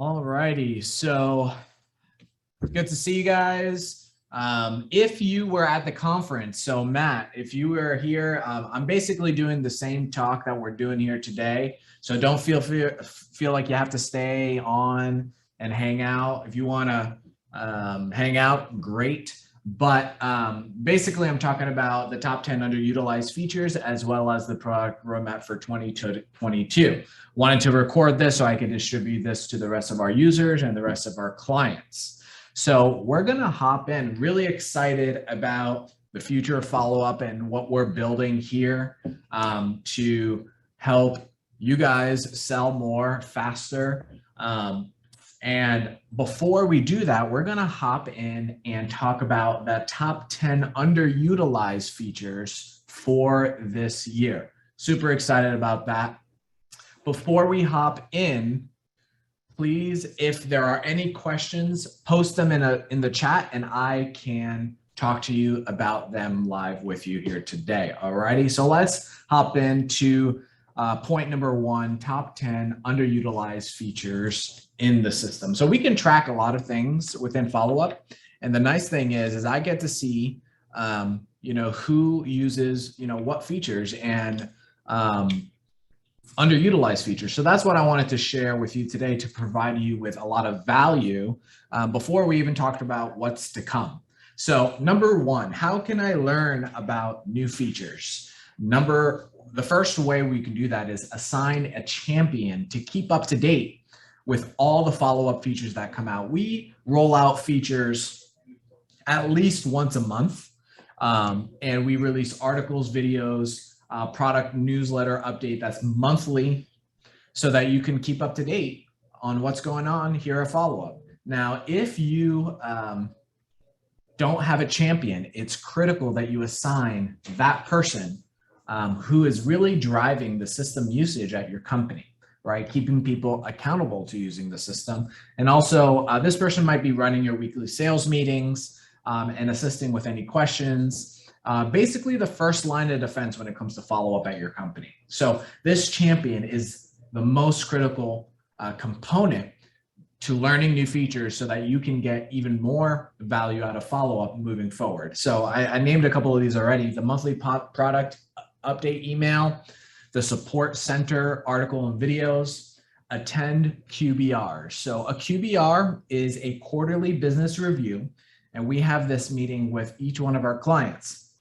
Alrighty, so good to see you guys. If you were at the conference, so Matt, if you were here, I'm basically doing the same talk that we're doing here today. So don't feel like you have to stay on and hang out. If you want to hang out, great. But basically, I'm talking about the top 10 underutilized features as well as the product roadmap for 2022. Wanted to record this so I can distribute this to the rest of our users and the rest of our clients. So we're going to hop in. Really excited about the future of Followup and what we're building here to help you guys sell more faster. And before we do that, we're going to hop in and talk about the top 10 underutilized features for this year. Super excited about that. Before we hop in, please, if there are any questions, post them in the chat and I can talk to you about them live with you here today. Alrighty, so let's hop into point number 1, top 10 underutilized features in the system. So we can track a lot of things within Followup. And the nice thing is I get to see, who uses, what features and underutilized features. So that's what I wanted to share with you today to provide you with a lot of value before we even talked about what's to come. So number 1, how can I learn about new features? The first way we can do that is assign a champion to keep up to date with all the Followup features that come out. We roll out features at least once a month, and we release articles, videos, product newsletter update that's monthly so that you can keep up to date on what's going on here at Followup. Now, if you don't have a champion, it's critical that you assign that person who is really driving the system usage at your company, right? Keeping people accountable to using the system. And also this person might be running your weekly sales meetings and assisting with any questions. Basically the first line of defense when it comes to Followup at your company. So this champion is the most critical component to learning new features so that you can get even more value out of Followup moving forward. So I named a couple of these already: the monthly product update email, the support center article and videos, attend QBRs. So a QBR is a quarterly business review, and we have this meeting with each one of our clients.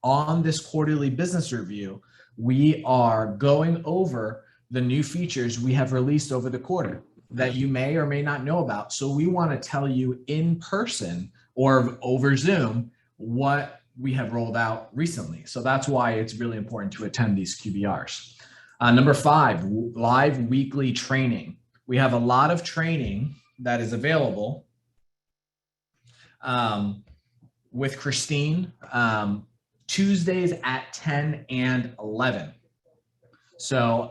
On this quarterly business review, we are going over the new features we have released over the quarter that you may or may not know about. So we want to tell you in person or over Zoom what we have rolled out recently. So that's why it's really important to attend these QBRs. Number 5, live weekly training. We have a lot of training that is available with Christine Tuesdays at 10 and 11. So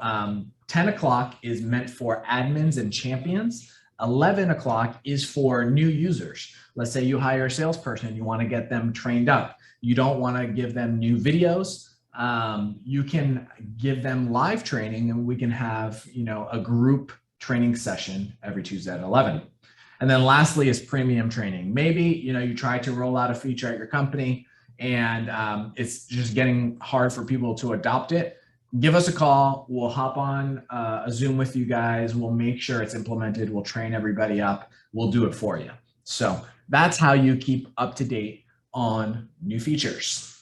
10 o'clock is meant for admins and champions. 11 o'clock is for new users. Let's say you hire a salesperson, you want to get them trained up. You don't want to give them new videos. You can give them live training, and we can have, a group training session every Tuesday at 11. And then lastly is premium training. Maybe, you try to roll out a feature at your company and it's just getting hard for people to adopt it. Give us a call. We'll hop on a Zoom with you guys. We'll make sure it's implemented. We'll train everybody up. We'll do it for you. So that's how you keep up to date on new features.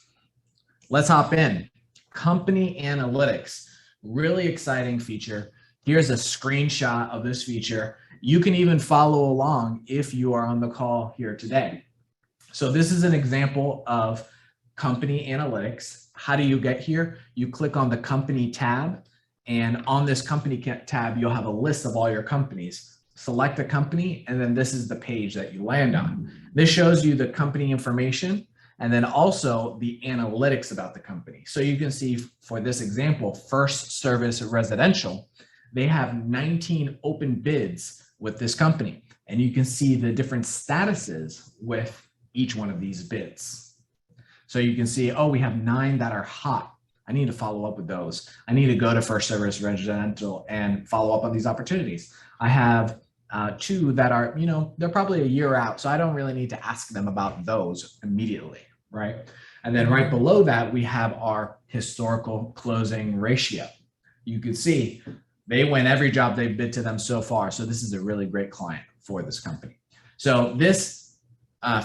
Let's hop in. Company analytics, really exciting feature. Here's a screenshot of this feature. You can even follow along if you are on the call here today. So this is an example of company analytics. How do you get here? You click on the company tab, and on this company tab, you'll have a list of all your companies. Select a company, and then this is the page that you land on. This shows you the company information and then also the analytics about the company. So you can see for this example, First Service Residential, they have 19 open bids with this company, and you can see the different statuses with each one of these bids. So you can see, oh, we have 9 that are hot. I need to follow up with those. I need to go to First Service Residential and follow up on these opportunities. I have two that are, they're probably a year out. So I don't really need to ask them about those immediately, right? And then right below that, we have our historical closing ratio. You can see they win every job they've bid to them so far. So this is a really great client for this company. So this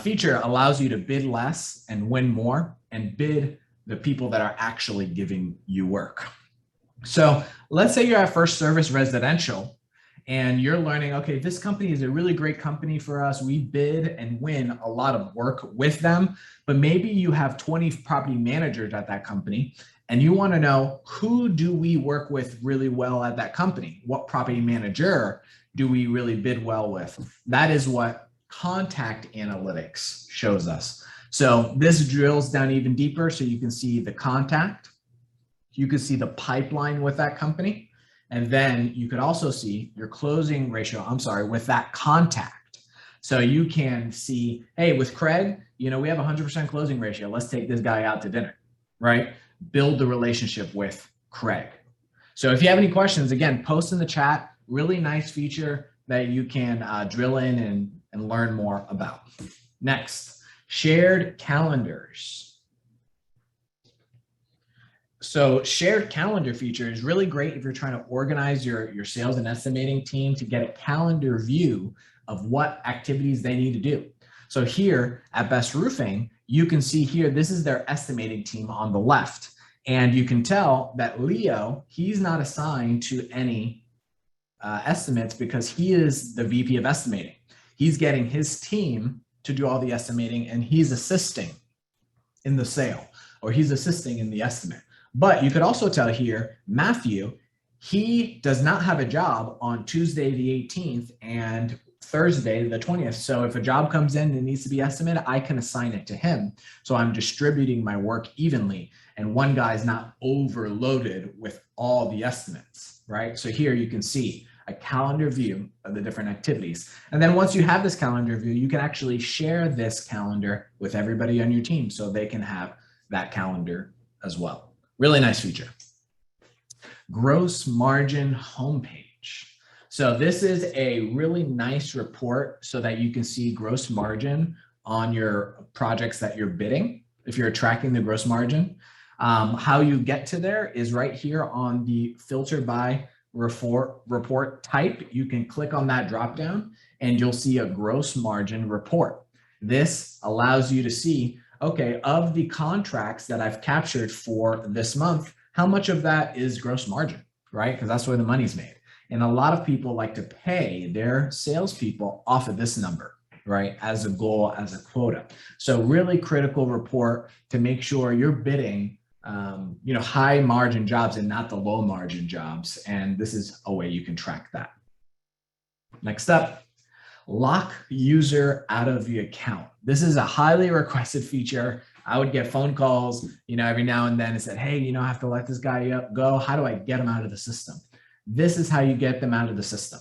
feature allows you to bid less and win more and bid the people that are actually giving you work. So let's say you're at First Service Residential and you're learning, okay, this company is a really great company for us. We bid and win a lot of work with them, but maybe you have 20 property managers at that company and you want to know, who do we work with really well at that company? What property manager do we really bid well with? That is what contact analytics shows us. So this drills down even deeper so you can see the contact, you can see the pipeline with that company, and then you could also see your closing ratio, with that contact. So you can see, hey, with Craig, we have 100% closing ratio. Let's take this guy out to dinner, right? Build the relationship with Craig. So if you have any questions, again, post in the chat. Really nice feature that you can drill in and learn more about. Next, shared calendars. So shared calendar feature is really great if you're trying to organize your sales and estimating team to get a calendar view of what activities they need to do. So here at Best Roofing, you can see here, this is their estimating team on the left. And you can tell that Leo, he's not assigned to any estimates because he is the VP of estimating. He's getting his team to do all the estimating and he's assisting in the sale, or he's assisting in the estimate. But you could also tell here, Matthew, he does not have a job on Tuesday the 18th and Thursday the 20th. So if a job comes in and needs to be estimated, I can assign it to him. So I'm distributing my work evenly and one guy's not overloaded with all the estimates, right? So here you can see a calendar view of the different activities. And then once you have this calendar view, you can actually share this calendar with everybody on your team so they can have that calendar as well. Really nice feature. Gross margin homepage. So this is a really nice report so that you can see gross margin on your projects that you're bidding, if you're tracking the gross margin. How you get to there is right here on the filter by report type. You can click on that drop down and you'll see a gross margin report. This allows you to see, okay, of the contracts that I've captured for this month, how much of that is gross margin, right? Because that's where the money's made. And a lot of people like to pay their salespeople off of this number, right? As a goal, as a quota. So really critical report to make sure you're bidding high margin jobs and not the low margin jobs. And this is a way you can track that. Next up, lock user out of the account. This is a highly requested feature. I would get phone calls, every now and then and said, hey, I have to let this guy go. How do I get him out of the system? This is how you get them out of the system.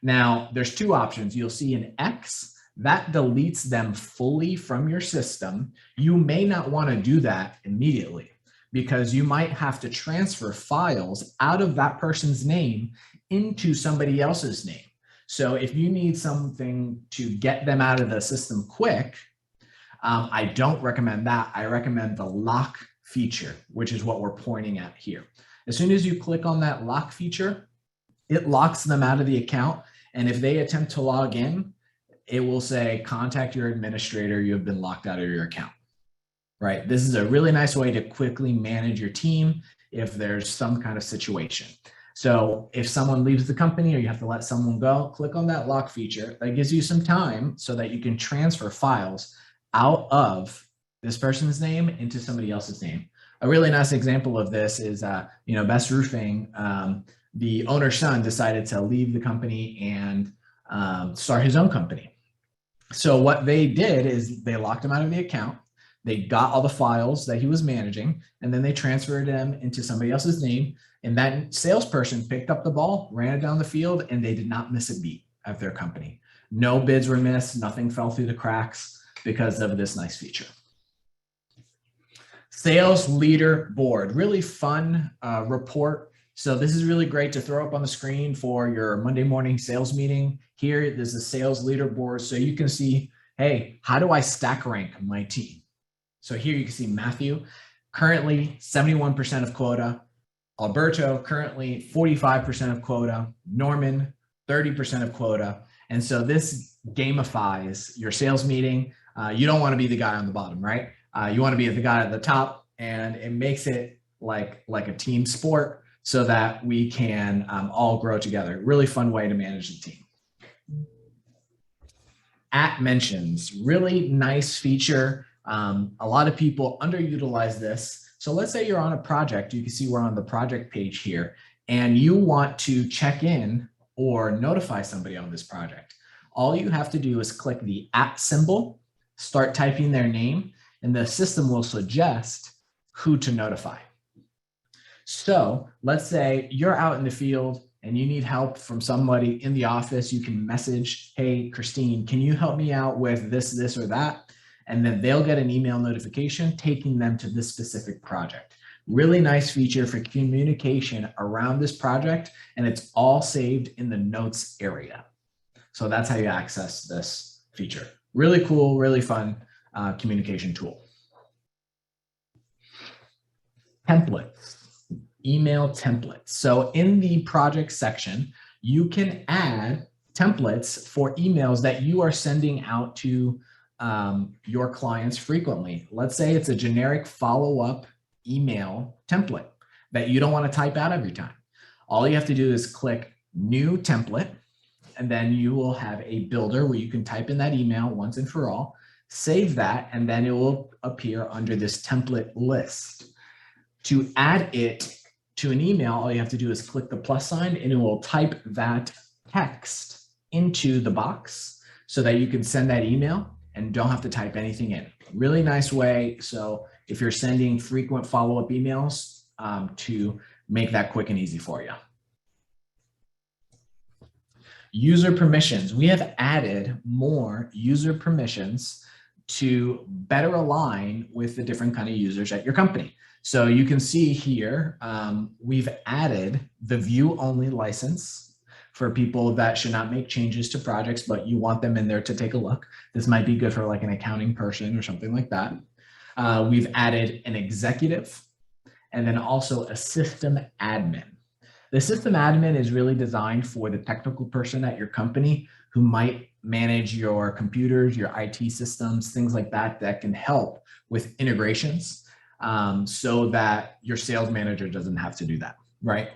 Now, there's two options. You'll see an X that deletes them fully from your system. You may not want to do that immediately because you might have to transfer files out of that person's name into somebody else's name. So if you need something to get them out of the system quick, I don't recommend that. I recommend the lock feature, which is what we're pointing at here. As soon as you click on that lock feature, it locks them out of the account. And if they attempt to log in, it will say, contact your administrator, you have been locked out of your account, right? This is a really nice way to quickly manage your team if there's some kind of situation. So if someone leaves the company or you have to let someone go, click on that lock feature. That gives you some time so that you can transfer files out of this person's name into somebody else's name. A really nice example of this is, Best Roofing, the owner's son decided to leave the company and start his own company. So what they did is they locked him out of the account. They got all the files that he was managing, and then they transferred them into somebody else's name. And that salesperson picked up the ball, ran it down the field, and they did not miss a beat of their company. No bids were missed. Nothing fell through the cracks because of this nice feature. Sales leader board, really fun report So this is really great to throw up on the screen for your Monday morning sales meeting. Here, there's a sales leaderboard, so you can see, hey, how do I stack rank my team? So here you can see Matthew, currently 71% of quota. Alberto, currently 45% of quota. Norman, 30% of quota. And so this gamifies your sales meeting. You don't want to be the guy on the bottom, right? You want to be the guy at the top, and it makes it like a team sport so that we can all grow together. Really fun way to manage the team. At mentions, really nice feature. A lot of people underutilize this. So let's say you're on a project. You can see we're on the project page here, and you want to check in or notify somebody on this project. All you have to do is click the @ symbol, start typing their name, and the system will suggest who to notify. So let's say you're out in the field and you need help from somebody in the office. You can message, hey, Christine, can you help me out with this, this, or that? And then they'll get an email notification taking them to this specific project. Really nice feature for communication around this project, and it's all saved in the notes area. So that's how you access this feature. Really cool, really fun communication tool. Templates, email templates. So in the project section, you can add templates for emails that you are sending out to your clients frequently. Let's say it's a generic follow-up email template that you don't want to type out every time. All you have to do is click new template, and then you will have a builder where you can type in that email once and for all, save that, and then it will appear under this template list. To add it to an email, all you have to do is click the plus sign, and it will type that text into the box so that you can send that email and don't have to type anything in. Really nice way. So if you're sending frequent follow-up emails, to make that quick and easy for you. User permissions. We have added more user permissions to better align with the different kind of users at your company. So you can see here, we've added the view-only license for people that should not make changes to projects, but you want them in there to take a look. This might be good for like an accounting person or something like that. We've added an executive and then also a system admin. The system admin is really designed for the technical person at your company who might manage your computers, your IT systems, things like that, that can help with integrations, so that your sales manager doesn't have to do that, right?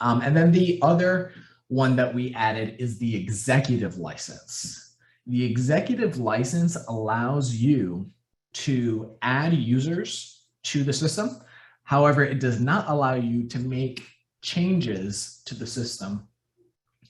And then the other one that we added is the executive license. The executive license allows you to add users to the system. However, it does not allow you to make changes to the system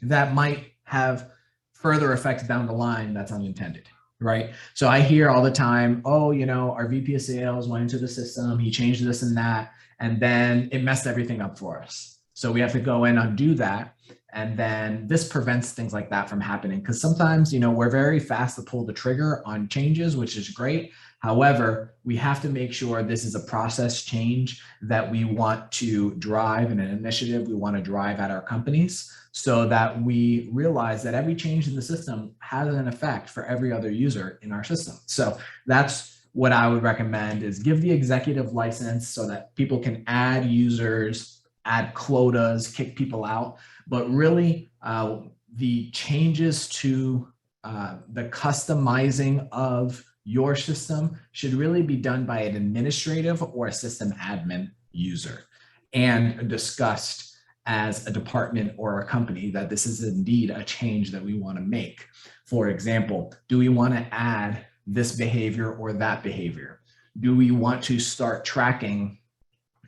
that might have further effects down the line that's unintended, right? So I hear all the time, oh, you know, our VP of sales went into the system, he changed this and that, and then it messed everything up for us. So we have to go in and undo that. And then this prevents things like that from happening, because sometimes, you know, we're very fast to pull the trigger on changes, which is great. However, we have to make sure this is a process change that we want to drive and an initiative we want to drive at our companies, so that we realize that every change in the system has an effect for every other user in our system. So that's what I would recommend, is give the executive license so that people can add users, add quotas, kick people out. But really, the changes to the customizing of your system should really be done by an administrative or a system admin user, and discussed as a department or a company that this is indeed a change that we want to make. For example, do we want to add this behavior or that behavior? Do we want to start tracking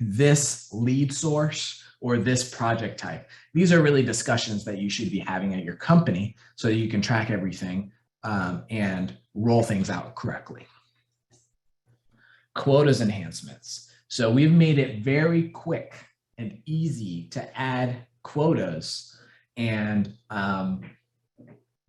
this lead source or this project type? These are really discussions that you should be having at your company so that you can track everything and roll things out correctly. Quotas enhancements. So we've made it very quick and easy to add quotas, and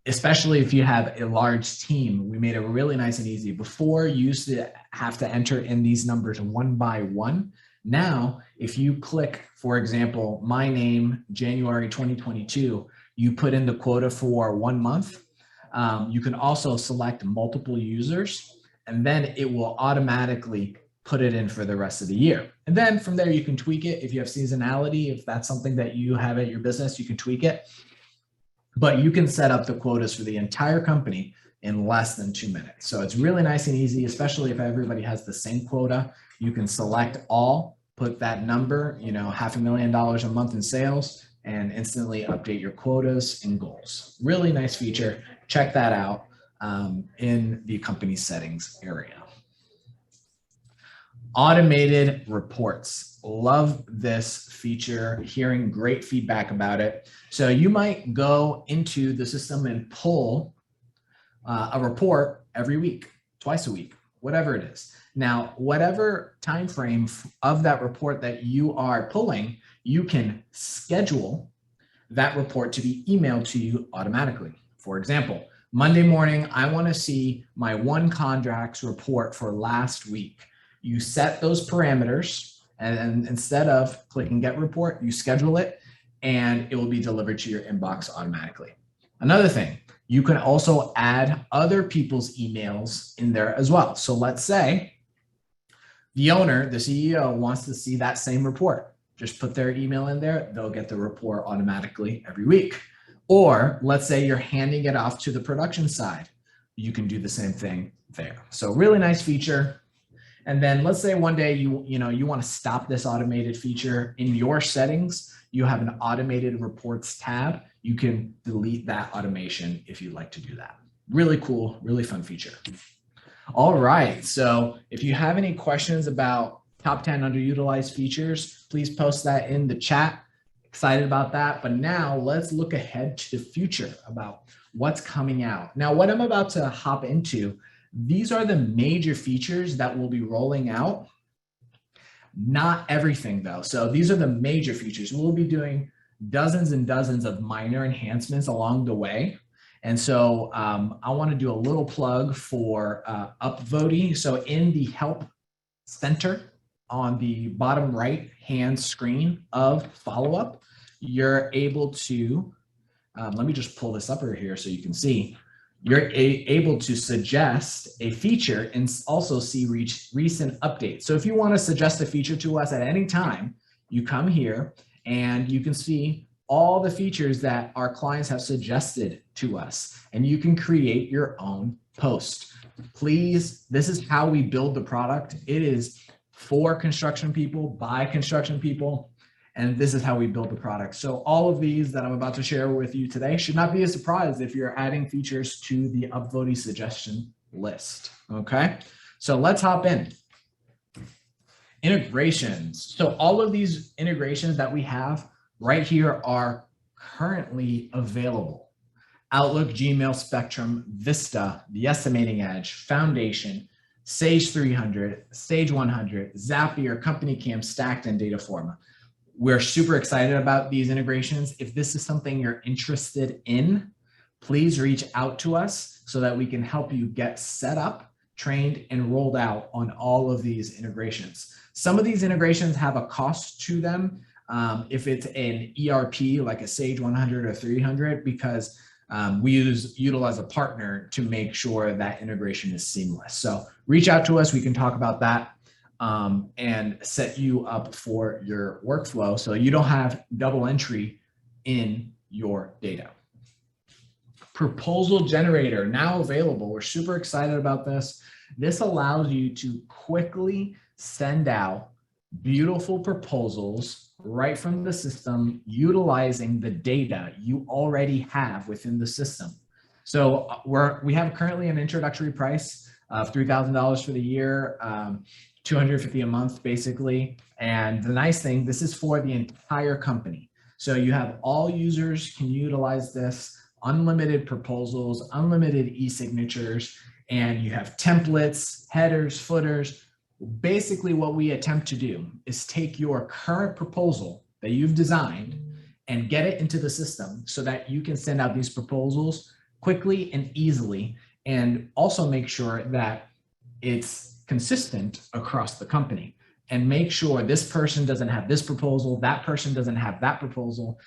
especially if you have a large team, we made it really nice and easy. Before, you used to have to enter in these numbers one by one. Now, if you click, for example, my name, January 2022, you put in the quota for 1 month. You can also select multiple users, and then it will automatically put it in for the rest of the year. And then from there, you can tweak it. If you have seasonality, if that's something that you have at your business, you can tweak it. But you can set up the quotas for the entire company in less than 2 minutes. So it's really nice and easy, especially if everybody has the same quota. You can select all, put that number, $500,000 a month in sales, and instantly update your quotas and goals. Really nice feature. Check that out in the company settings area. Automated reports. Love this feature, hearing great feedback about it. So you might go into the system and pull a report every week, twice a week, whatever it is. Now, whatever time frame of that report that you are pulling, you can schedule that report to be emailed to you automatically. For example, Monday morning, I want to see my one contracts report for last week. You set those parameters, and instead of clicking get report, you schedule it, and it will be delivered to your inbox automatically. Another thing, you can also add other people's emails in there as well. So let's say the owner, the CEO, wants to see that same report. Just put their email in there, they'll get the report automatically every week. Or let's say you're handing it off to the production side. You can do the same thing there. So really nice feature. And then let's say one day you want to stop this automated feature. In your settings, you have an automated reports tab. You can delete that automation if you'd like to do that. Really cool, really fun feature. All right, so if you have any questions about top 10 underutilized features, please post that in the chat. Excited about that. But now let's look ahead to the future about what's coming out. Now, what I'm about to hop into, these are the major features that we'll be rolling out. Not everything though. So these are the major features. We'll be doing dozens and dozens of minor enhancements along the way. And so I want to do a little plug for upvoting. So in the help center on the bottom right hand screen of Followup, you're able to, let me just pull this up over here so you can see. You're able to suggest a feature and also see recent updates. So if you want to suggest a feature to us at any time, you come here and you can see all the features that our clients have suggested to us, and you can create your own post. Please, this is how we build the product. It is for construction people, by construction people, and this is how we build the product. So all of these that I'm about to share with you today should not be a surprise if you're adding features to the upvoting suggestion list, okay? So let's hop in. Integrations. So all of these integrations that we have right here are currently available. Outlook, Gmail, Spectrum, Vista, the Estimating Edge, Foundation, Sage 300, Sage 100, Zapier, Company Cam, Stacked, and Dataforma. We're super excited about these integrations. If this is something you're interested in, please reach out to us so that we can help you get set up, trained, and rolled out on all of these integrations. Some of these integrations have a cost to them. If it's an ERP like a Sage 100 or 300, because we utilize a partner to make sure that integration is seamless. So reach out to us. We can talk about that and set you up for your workflow so you don't have double entry in your data. Proposal generator now available. We're super excited about this. This allows you to quickly send out beautiful proposals right from the system, utilizing the data you already have within the system. So we have currently an introductory price of $3,000 for the year, $250 a month basically. And the nice thing, this is for the entire company. So you have all users can utilize this, unlimited proposals, unlimited e-signatures, and you have templates, headers, footers. Basically what we attempt to do is take your current proposal that you've designed and get it into the system so that you can send out these proposals quickly and easily, and also make sure that it's consistent across the company. and make sure this person doesn't have this proposal, that person doesn't have that proposal.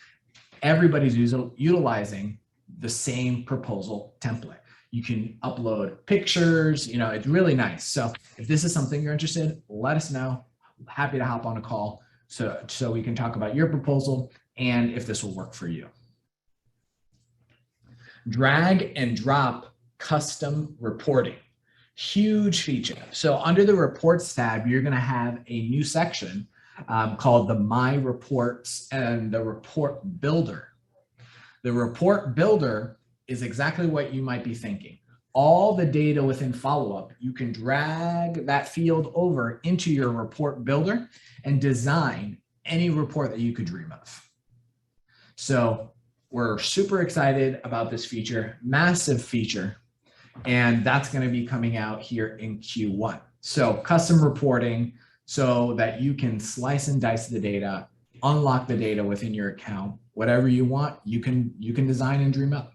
Everybody's utilizing the same proposal template. You can upload pictures, it's really nice. So if this is something you're interested in, let us know. Happy to hop on a call so we can talk about your proposal and if this will work for you. Drag and drop custom reporting. Huge feature. So under the reports tab, you're going to have a new section called the My Reports and the Report Builder. The Report Builder is exactly what you might be thinking. All the data within Followup, you can drag that field over into your Report Builder and design any report that you could dream of. So we're super excited about this feature, massive feature, and that's going to be coming out here in Q1. So custom reporting so that you can slice and dice the data, unlock the data within your account, whatever you want, you can design and dream up.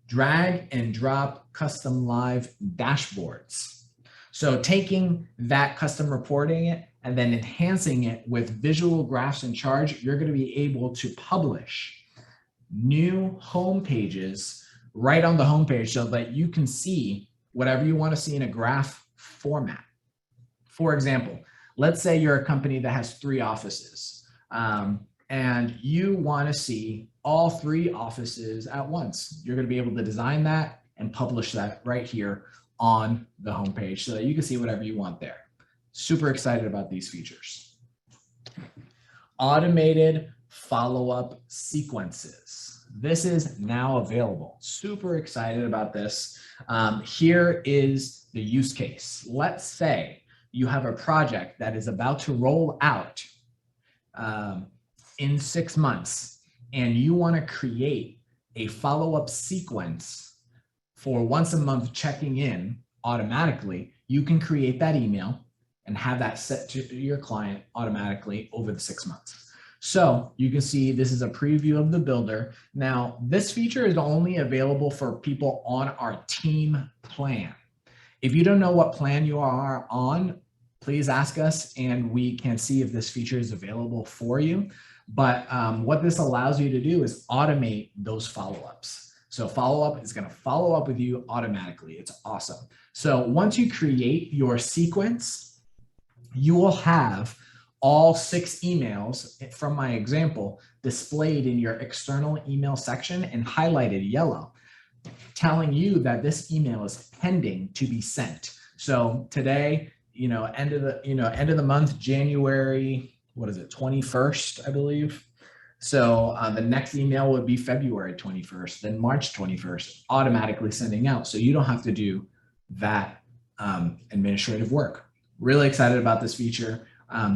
Drag and drop custom live dashboards. So taking that custom reporting and then enhancing it with visual graphs and charts, you're going to be able to publish new home pages right on the home page so that you can see whatever you want to see in a graph format. For example, let's say you're a company that has 3 offices and you want to see all 3 offices at once. You're going to be able to design that and publish that right here on the homepage so that you can see whatever you want there. Super excited about these features. Automated follow-up sequences. This is now available. Super excited about this. Here is the use case. Let's say you have a project that is about to roll out in 6 months, and you want to create a follow-up sequence for once a month checking in automatically. You can create that email and have that set to your client automatically over the 6 months. So you can see this is a preview of the builder. Now, this feature is only available for people on our team plan. If you don't know what plan you are on, please ask us and we can see if this feature is available for you. But what this allows you to do is automate those follow-ups. So Followup is going to follow up with you automatically. It's awesome. So once you create your sequence, you will have all 6 emails from my example displayed in your external email section and highlighted yellow, telling you that this email is pending to be sent. So today, end of the month, January, 21st, I believe. So the next email would be February 21st, then March 21st, automatically sending out. So you don't have to do that administrative work. Really excited about this feature.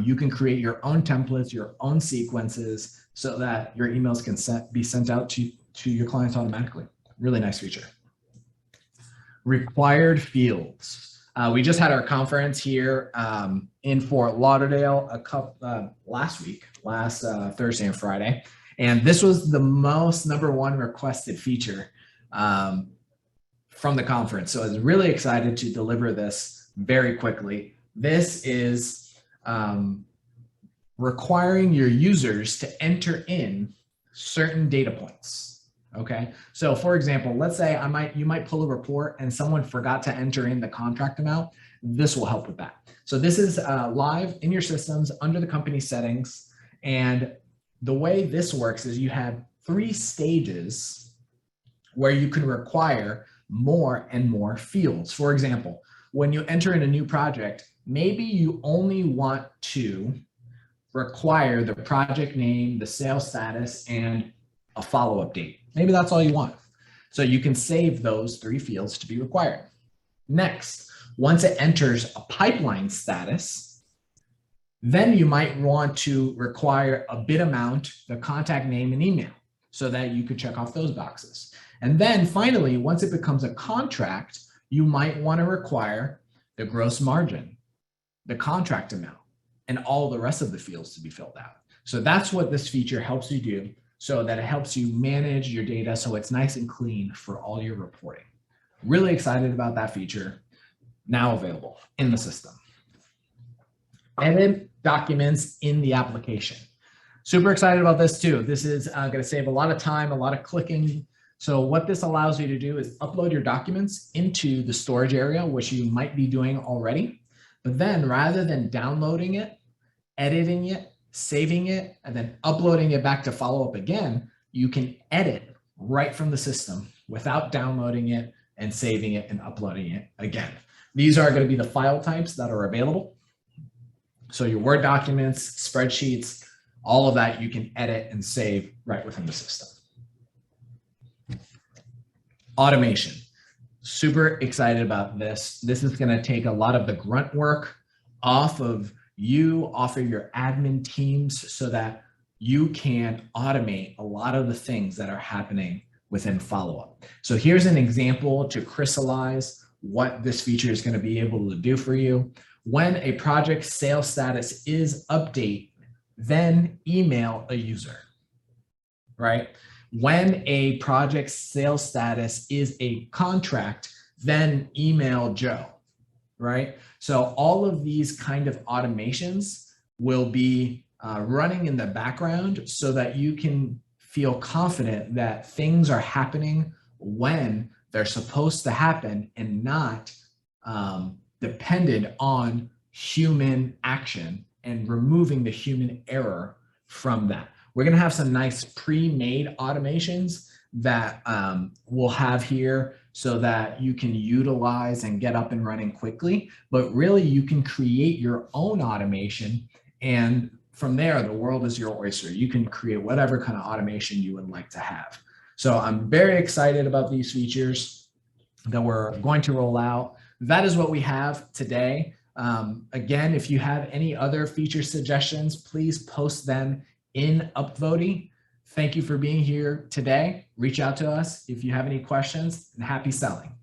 You can create your own templates, your own sequences so that your emails can be sent out to your clients automatically. Really nice feature. Required fields. We just had our conference here in Fort Lauderdale last Thursday and Friday. And this was the most #1 requested feature from the conference. So I was really excited to deliver this very quickly. This is requiring your users to enter in certain data points. Okay, so for example, let's say you might pull a report and someone forgot to enter in the contract amount. This will help with that. So this is live in your systems under the company settings. And the way this works is you have 3 stages where you can require more and more fields. For example, when you enter in a new project, maybe you only want to require the project name, the sales status, and a follow-up date. Maybe that's all you want. So you can save those 3 fields to be required. Next, once it enters a pipeline status, then you might want to require a bid amount, the contact name, and email so that you could check off those boxes. And then finally, once it becomes a contract, you might want to require the gross margin, the contract amount, and all the rest of the fields to be filled out. So that's what this feature helps you do, so that it helps you manage your data so it's nice and clean for all your reporting. Really excited about that feature, now available in the system. edit documents in the application. Super excited about this too. This is going to save a lot of time, a lot of clicking. So what this allows you to do is upload your documents into the storage area, which you might be doing already. But then rather than downloading it, editing it, saving it, and then uploading it back to Followup again, you can edit right from the system without downloading it and saving it and uploading it again. These are going to be the file types that are available. So your Word documents, spreadsheets, all of that you can edit and save right within the system. Automation. Super excited about this. This is going to take a lot of the grunt work off of you, off of your admin teams, so that you can automate a lot of the things that are happening within Followup. So here's an example to crystallize what this feature is going to be able to do for you. When a project sales status is update, then email a user, right? When a project sales status is a contract, then email Joe, right? So all of these kind of automations will be running in the background so that you can feel confident that things are happening when they're supposed to happen and not dependent on human action and removing the human error from that. We're going to have some nice pre-made automations that we'll have here so that you can utilize and get up and running quickly. But really, you can create your own automation, and from there, the world is your oyster. You can create whatever kind of automation you would like to have. So I'm very excited about these features that we're going to roll out. That is what we have today. Again, if you have any other feature suggestions, please post them in Upvoting. Thank you for being here today. Reach out to us if you have any questions, and happy selling.